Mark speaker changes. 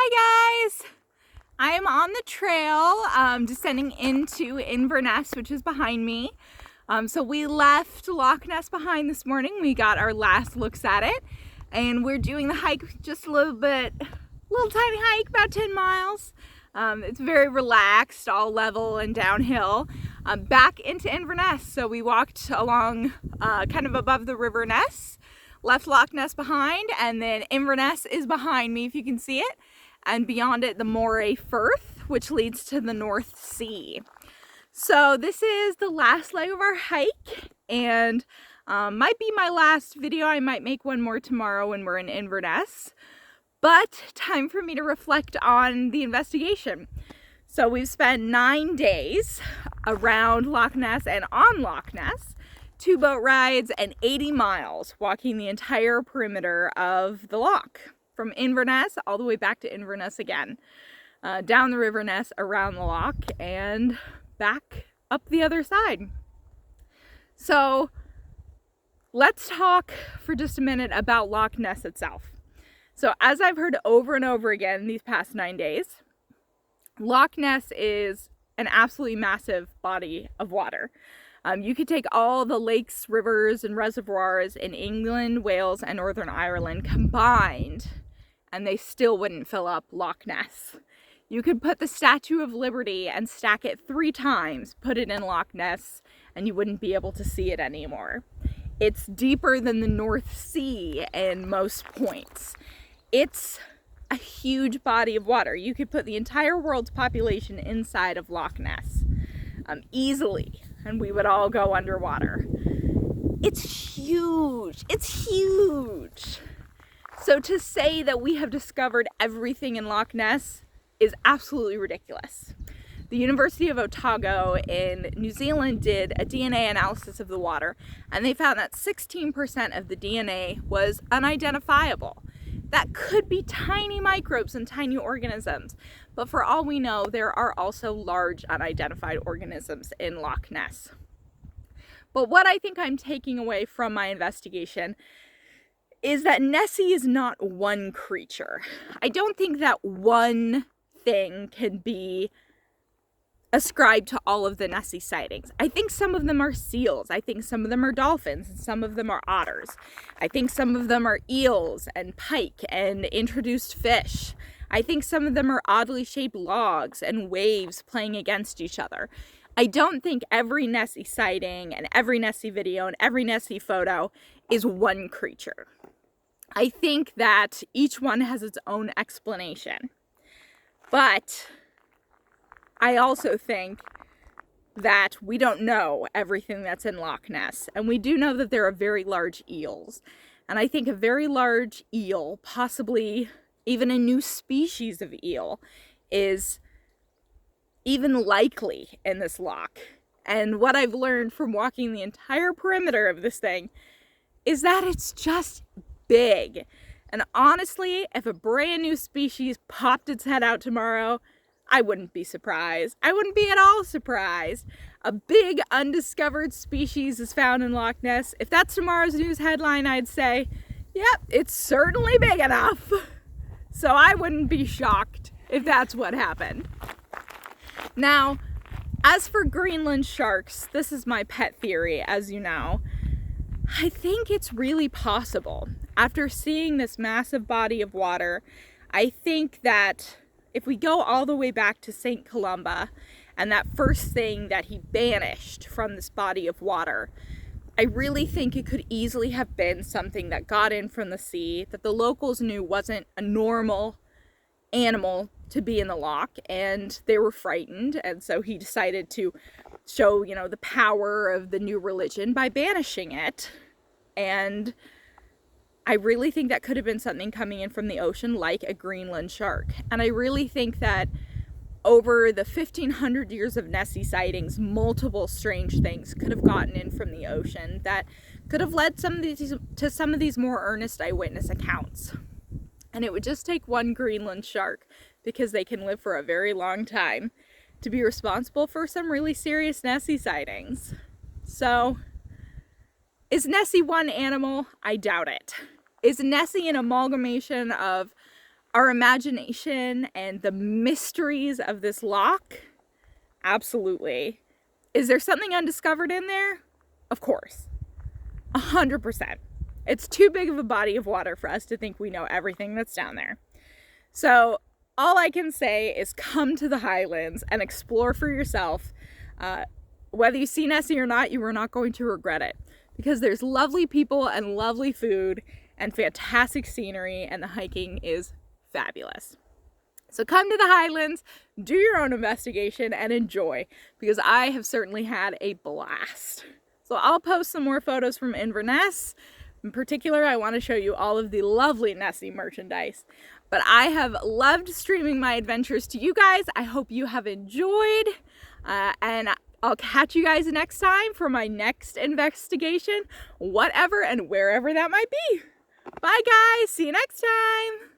Speaker 1: Hi guys! I am on the trail descending into Inverness, which is behind me. So we left Loch Ness behind this morning. We got our last looks at it and we're doing the hike just a little tiny hike, about 10 miles. It's very relaxed, all level and downhill, back into Inverness. So we walked along kind of above the River Ness, left Loch Ness behind, and then Inverness is behind me if you can see it, and beyond it the Moray Firth, which leads to the North Sea. So this is the last leg of our hike, and might be my last video. I might make one more tomorrow when we're in Inverness, but time for me to reflect on the investigation. So we've spent 9 days around Loch Ness and on Loch Ness, 2 boat rides and 80 miles walking the entire perimeter of the loch, from Inverness all the way back to Inverness again, down the River Ness, around the loch, and back up the other side. So let's talk for just a minute about Loch Ness itself. So as I've heard over and over again these past 9 days, Loch Ness is an absolutely massive body of water. You could take all the lakes, rivers, and reservoirs in England, Wales, and Northern Ireland combined, and they still wouldn't fill up Loch Ness. You could put the Statue of Liberty and stack it 3 times, put it in Loch Ness, and you wouldn't be able to see it anymore. It's deeper than the North Sea in most points. It's a huge body of water. You could put the entire world's population inside of Loch Ness easily, and we would all go underwater. It's huge. It's huge. So to say that we have discovered everything in Loch Ness is absolutely ridiculous. The University of Otago in New Zealand did a DNA analysis of the water, and they found that 16% of the DNA was unidentifiable. That could be tiny microbes and tiny organisms, but for all we know, there are also large unidentified organisms in Loch Ness. But what I think I'm taking away from my investigation is that Nessie is not one creature. I don't think that one thing can be ascribed to all of the Nessie sightings. I think some of them are seals. I think some of them are dolphins, and some of them are otters. I think some of them are eels and pike and introduced fish. I think some of them are oddly shaped logs and waves playing against each other. I don't think every Nessie sighting and every Nessie video and every Nessie photo is one creature. I think that each one has its own explanation. But I also think that we don't know everything that's in Loch Ness, and we do know that there are very large eels. And I think a very large eel, possibly even a new species of eel, is even likely in this loch. And what I've learned from walking the entire perimeter of this thing is that it's just big. And honestly, if a brand new species popped its head out tomorrow, I wouldn't be surprised. I wouldn't be at all surprised. A big undiscovered species is found in Loch Ness. If that's tomorrow's news headline, I'd say, yep, it's certainly big enough. So I wouldn't be shocked if that's what happened. Now, as for Greenland sharks, this is my pet theory, as you know. I think it's really possible. After seeing this massive body of water, I think that if we go all the way back to St. Columba and that first thing that he banished from this body of water, I really think it could easily have been something that got in from the sea that the locals knew wasn't a normal animal to be in the loch, and they were frightened, and so he decided to show, the power of the new religion by banishing it. And I really think that could have been something coming in from the ocean, like a Greenland shark. And I really think that over the 1,500 years of Nessie sightings, multiple strange things could have gotten in from the ocean that could have led to some of these more earnest eyewitness accounts. And it would just take one Greenland shark, because they can live for a very long time, to be responsible for some really serious Nessie sightings. So, is Nessie one animal? I doubt it. Is Nessie an amalgamation of our imagination and the mysteries of this loch? Absolutely. Is there something undiscovered in there? Of course. 100%. It's too big of a body of water for us to think we know everything that's down there. So all I can say is come to the Highlands and explore for yourself. Whether you see Nessie or not, you are not going to regret it, because there's lovely people and lovely food and fantastic scenery, and the hiking is fabulous. So come to the Highlands, do your own investigation, and enjoy, because I have certainly had a blast. So I'll post some more photos from Inverness. In particular, I want to show you all of the lovely Nessie merchandise. But I have loved streaming my adventures to you guys. I hope you have enjoyed, and I'll catch you guys next time for my next investigation, whatever and wherever that might be. Bye guys, see you next time.